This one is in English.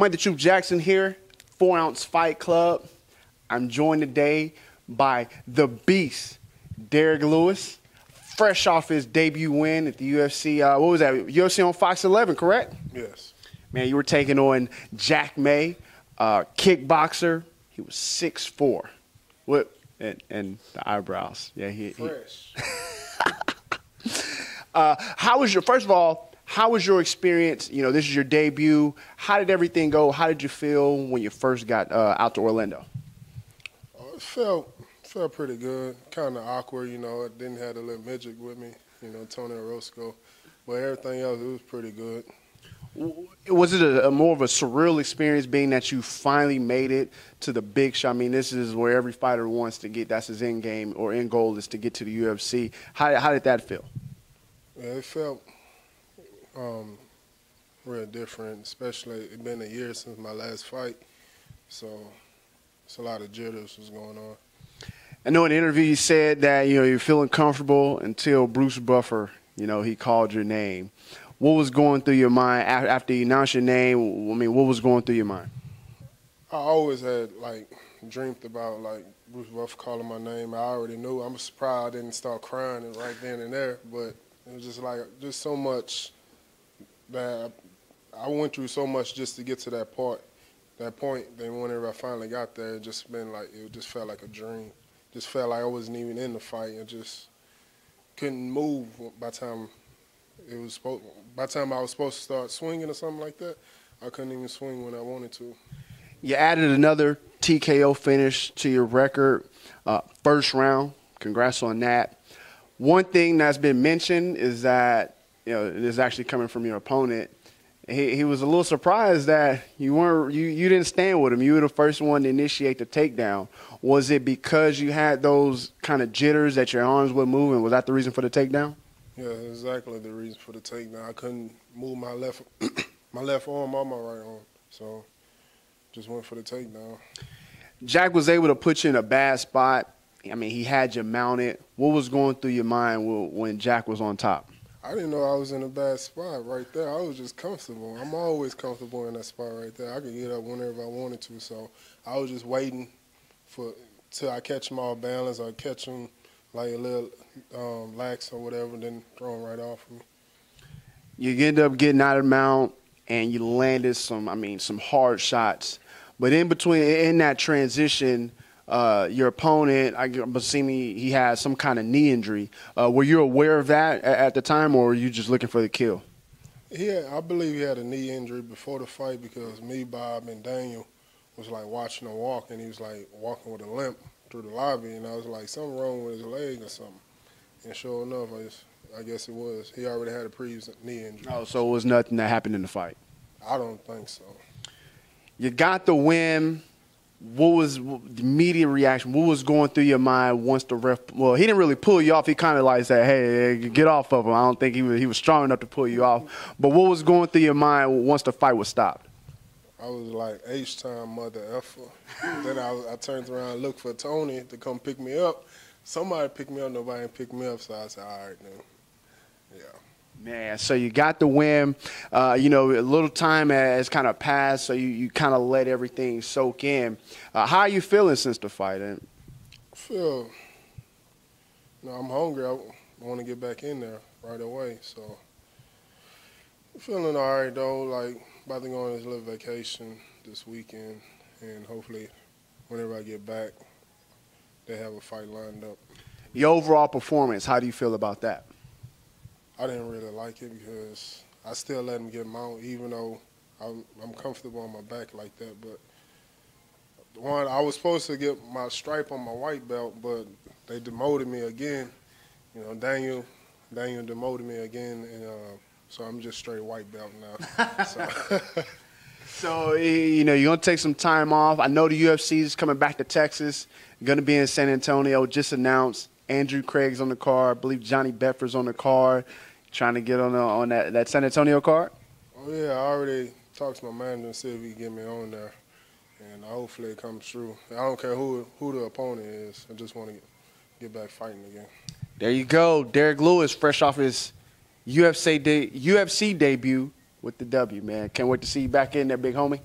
Mike the Truth Jackson here, 4 Ounce Fight Club. I'm joined today by the Beast, Derrick Lewis, fresh off his debut win at the UFC. What was that? UFC on Fox 11, correct? Yes. Man, you were taking on Jack May, kickboxer. He was 6'4". What? And the eyebrows. Yeah, Fresh. First of all, how was your experience? You know, this is your debut. How did everything go? How did you feel when you first got out to Orlando? It felt pretty good. Kind of awkward, you know. I didn't have the little midget with me, you know, Tony Orozco. But everything else, it was pretty good. Was it a more of a surreal experience being that you finally made it to the big show? I mean, this is where every fighter wants to get. That's his end game or end goal is to get to the UFC. How did that feel? Yeah, it felt real different, especially it's been a year since my last fight. So it's a lot of jitters was going on. I know in the interview you said that, you know, you're feeling comfortable until Bruce Buffer, you know, he called your name. What was going through your mind after you announced your name? I mean, what was going through your mind? I always had, like, dreamed about, like, Bruce Buffer calling my name. I already knew. I'm surprised I didn't start crying right then and there, but it was just like, just so much that I went through so much just to get to that point. Then whenever I finally got there, it just felt like a dream. Just felt like I wasn't even in the fight. I just couldn't move by the time I was supposed to start swinging or something like that. I couldn't even swing when I wanted to. You added another TKO finish to your record, first round. Congrats on that. One thing that's been mentioned is that, you know, it is actually coming from your opponent. He was a little surprised that you didn't stand with him. You were the first one to initiate the takedown. Was it because you had those kind of jitters that your arms were moving? Was that the reason for the takedown? Yeah, exactly the reason for the takedown. I couldn't move my left arm or my right arm, so just went for the takedown. Jack was able to put you in a bad spot. I mean, he had you mounted. What was going through your mind when Jack was on top? I didn't know I was in a bad spot right there. I was just comfortable. I'm always comfortable in that spot right there. I could get up whenever I wanted to, so I was just waiting till I catch him off balance or catch him like a little lax or whatever, then throw him right off of me. You end up getting out of the mount, and you landed some hard shots. But in that transition, your opponent, I'm assuming he had some kind of knee injury. Were you aware of that at the time, or were you just looking for the kill? Yeah, I believe he had a knee injury before the fight because me, Bob, and Daniel was like watching him walk, and he was like walking with a limp through the lobby, and I was like, something wrong with his leg or something. And sure enough, I guess it was. He already had a previous knee injury. Oh, so it was nothing that happened in the fight? I don't think so. You got the win. What was the media reaction? What was going through your mind once the ref? Well, he didn't really pull you off. He kind of like said, "Hey, get off of him." I don't think he was strong enough to pull you off. But what was going through your mind once the fight was stopped? I was like, H-time, mother effer. Then I turned around and looked for Tony to come pick me up. Somebody picked me up. Nobody picked me up, so I said, all right, then. Yeah. Man, so you got the win. You know, a little time has kind of passed, so you kind of let everything soak in. How are you feeling since the fight? I feel, I'm hungry. I want to get back in there right away. So I'm feeling all right, though. Like, about to go on this little vacation this weekend, and hopefully whenever I get back, they have a fight lined up. Your overall performance, how do you feel about that? I didn't really like it because I still let him get mount, even though I'm comfortable on my back like that. But I was supposed to get my stripe on my white belt, but they demoted me again. You know, Daniel demoted me again, and so I'm just straight white belt now. So, you know, you're going to take some time off. I know the UFC is coming back to Texas. You're going to be in San Antonio. Just announced Andrew Craig's on the card. I believe Johnny Bedford's on the card. Trying to get on that San Antonio card? Oh, yeah. I already talked to my manager and see if he can get me on there. And hopefully it comes true. I don't care who the opponent is. I just want to get back fighting again. There you go. Derrick Lewis, fresh off his UFC debut with the W, man. Can't wait to see you back in there, big homie.